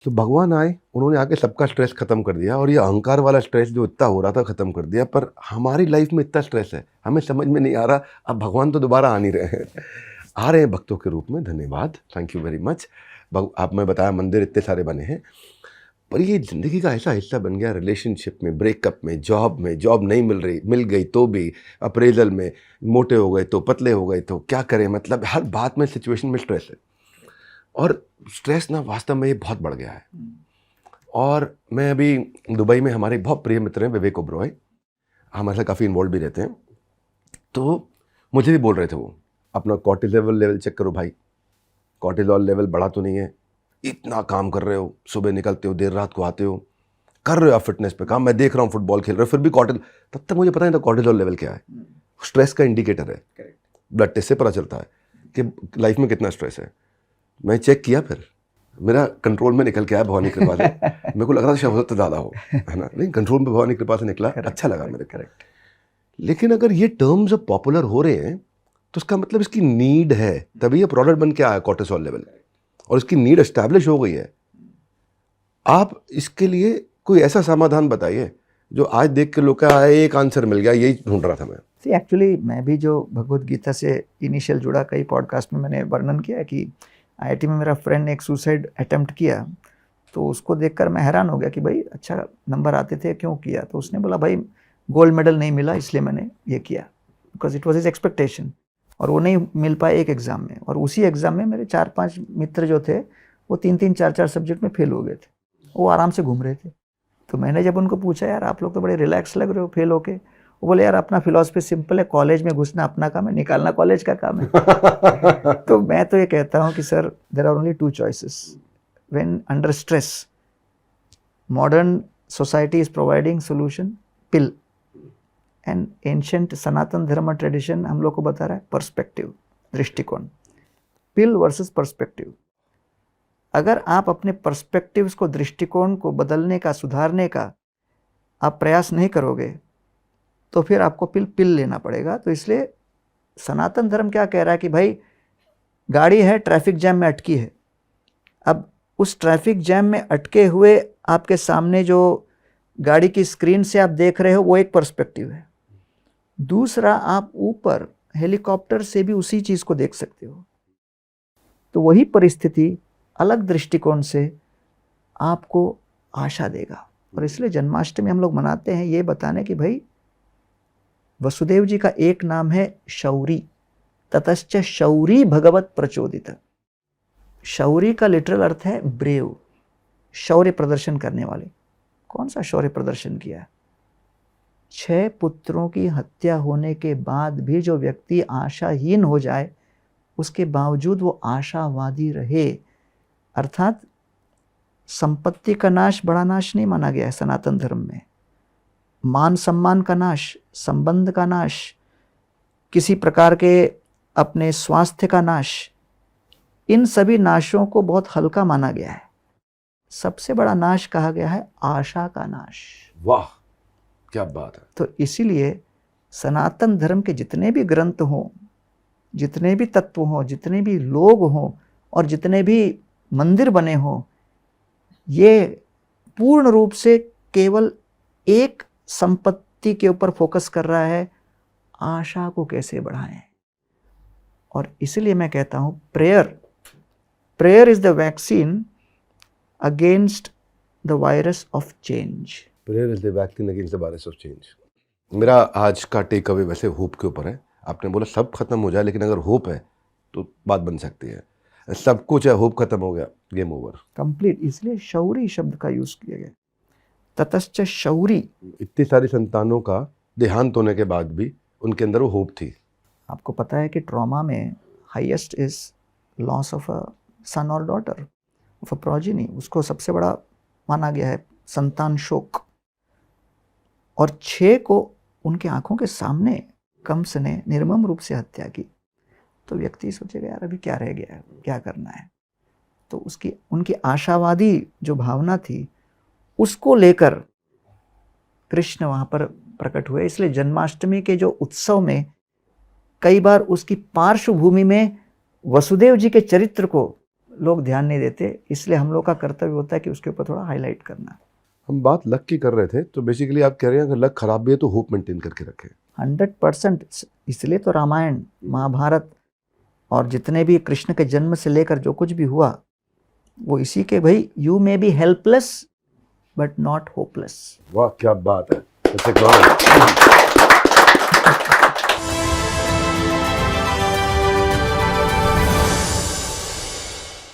तो भगवान आए, उन्होंने आके सबका स्ट्रेस खत्म कर दिया और ये अहंकार वाला स्ट्रेस जो इतना हो रहा था खत्म कर दिया। पर हमारी लाइफ में इतना स्ट्रेस है, हमें समझ में नहीं आ रहा। अब भगवान तो दोबारा आ नहीं रहे हैं, आ रहे हैं भक्तों के रूप में। धन्यवाद, थैंक यू वेरी मच। आप मैं बताया मंदिर इतने सारे बने हैं, पर ये ज़िंदगी का ऐसा हिस्सा बन गया। रिलेशनशिप में, ब्रेकअप में, जॉब नहीं मिल रही, मिल गई तो भी, अप्रेजल में, मोटे हो गए तो, पतले हो गए तो, क्या करें। मतलब हर बात में, सिचुएशन में स्ट्रेस है। और स्ट्रेस ना वास्तव में ये बहुत बढ़ गया है। और मैं अभी दुबई में, हमारे बहुत प्रिय मित्र हैं विवेक ओबरॉय, हमारे साथ काफ़ी इन्वॉल्व भी रहते हैं। तो मुझे भी बोल रहे थे वो, अपना कॉर्टिसोल लेवल चेक करो भाई, कॉर्टिसोल लेवल बढ़ा तो नहीं है। इतना काम कर रहे हो, सुबह निकलते हो, देर रात को आते हो, कर रहे हो आप फिटनेस पे काम, मैं देख रहा हूँ फुटबॉल खेल रहे हो, फिर भी तब तक मुझे पता नहीं था कॉर्टिसोल लेवल क्या है। स्ट्रेस का इंडिकेटर है, ब्लड टेस्ट से पता चलता है कि लाइफ में कितना स्ट्रेस है। मैं चेक किया, फिर मेरा कंट्रोल में निकल के आया भगवान की कृपा से। मेरे को लग रहा था शायद तो ज़्यादा हो, है ना, नहीं, कंट्रोल में भगवान की कृपा से निकला। अच्छा लगा मेरे को। लेकिन अगर ये टर्म्स अब पॉपुलर हो रहे हैं तो इसका मतलब इसकी नीड है, तभी ये प्रोडक्ट बन के आया कॉर्टिसोल लेवल, और इसकी नीड एस्टैब्लिश हो गई है। आप इसके लिए कोई ऐसा समाधान बताइए जो आज देख के लोग का एक आंसर मिल गया, यही ढूंढ रहा था मैं। एक्चुअली मैं भी जो भगवत गीता से इनिशियल जुड़ा, कई पॉडकास्ट में मैंने वर्णन किया कि आईआईटी में मेरा फ्रेंड ने एक सुसाइड अटेम्प्ट किया, तो उसको देखकर मैं हैरान हो गया कि भाई अच्छा नंबर आते थे, क्यों किया। तो उसने बोला भाई गोल्ड मेडल नहीं मिला इसलिए मैंने ये किया, because it was his expectation. और वो नहीं मिल पाए एक एग्ज़ाम में, और उसी एग्ज़ाम में मेरे 4-5 मित्र जो थे वो 3-3, 4-4 सब्जेक्ट में फेल हो गए थे, वो आराम से घूम रहे थे। तो मैंने जब उनको पूछा यार आप लोग तो बड़े रिलैक्स लग रहे हो फेल होके, वो बोले यार अपना फिलॉसफी सिंपल है, कॉलेज में घुसना अपना काम है, निकालना कॉलेज का काम है। तो मैं तो ये कहता हूँ कि sir there are only 2 choices when under stress. Modern society is providing solution, pill, and ancient Sanatan Dharma tradition हम लोग को बता रहा है पर्सपेक्टिव, दृष्टिकोण, पिल वर्सेस पर्सपेक्टिव। अगर आप अपने पर्सपेक्टिव्स को, दृष्टिकोण को बदलने का, सुधारने का आप प्रयास नहीं करोगे तो फिर आपको पिल लेना पड़ेगा। तो इसलिए सनातन धर्म क्या कह रहा है कि भाई गाड़ी है, ट्रैफिक जैम में अटकी है, अब उस ट्रैफिक जैम में अटके हुए आपके सामने जो गाड़ी की स्क्रीन से आप देख रहे हो वो एक पर्सपेक्टिव है। दूसरा, आप ऊपर हेलीकॉप्टर से भी उसी चीज़ को देख सकते हो। तो वही परिस्थिति अलग दृष्टिकोण से आपको आशा देगा। और इसलिए जन्माष्टमी हम लोग मनाते हैं ये बताने कि भाई वसुदेव जी का एक नाम है शौरी, ततश्च शौरी भगवत प्रचोदित। शौरी का लिटरल अर्थ है ब्रेव, शौर्य प्रदर्शन करने वाले। कौन सा शौर्य प्रदर्शन किया? 6 पुत्रों की हत्या होने के बाद भी जो व्यक्ति आशाहीन हो जाए, उसके बावजूद वो आशावादी रहे। अर्थात संपत्ति का नाश बड़ा नाश नहीं माना गया है सनातन धर्म में, मान सम्मान का नाश, संबंध का नाश, किसी प्रकार के अपने स्वास्थ्य का नाश, इन सभी नाशों को बहुत हल्का माना गया है। सबसे बड़ा नाश कहा गया है आशा का नाश। वाह, क्या बात है। तो इसीलिए सनातन धर्म के जितने भी ग्रंथ हों, जितने भी तत्व हों, जितने भी लोग हों और जितने भी मंदिर बने हों, ये पूर्ण रूप से केवल एक संपत्ति के ऊपर फोकस कर रहा है, आशा को कैसे बढ़ाएं। और इसलिए मैं कहता हूं prayer is the vaccine against the virus of change. Prayer is the vaccine against the virus of change. मेरा आज का टेक अवे वैसे होप के ऊपर है। आपने बोला सब खत्म हो जाए, लेकिन अगर होप है तो बात बन सकती है। सब कुछ है, होप खत्म हो गया, गेम ओवर, कंप्लीट। इसलिए शौरी शब्द का यूज किया गया, ततश्च शौरी। इतनी सारी संतानों का देहांत होने के बाद भी उनके अंदर वो होप थी। आपको पता है कि ट्रॉमा में highest is loss of a son और डॉटर, ऑफ अ प्रोजेनी। उसको सबसे बड़ा माना गया है संतान शोक। और 6 को उनके आंखों के सामने कंस ने निर्मम रूप से हत्या की। तो व्यक्ति सोचेगा यार अभी क्या रह गया है, क्या करना है। तो उनकी आशावादी जो भावना थी उसको लेकर कृष्ण वहाँ पर प्रकट हुए। इसलिए जन्माष्टमी के जो उत्सव में कई बार उसकी पार्श्वभूमि में वसुदेव जी के चरित्र को लोग ध्यान नहीं देते, इसलिए हम लोग का कर्तव्य होता है कि उसके ऊपर थोड़ा हाईलाइट करना। हम बात लक की कर रहे थे, तो बेसिकली आप कह रहे हैं अगर लक खराब भी है तो होप मेंटेन करके रखें। 100%। इसलिए तो रामायण, महाभारत और जितने भी कृष्ण के जन्म से लेकर जो कुछ भी हुआ वो इसी के, भाई you may be helpless but not hopeless. वाह क्या बात है।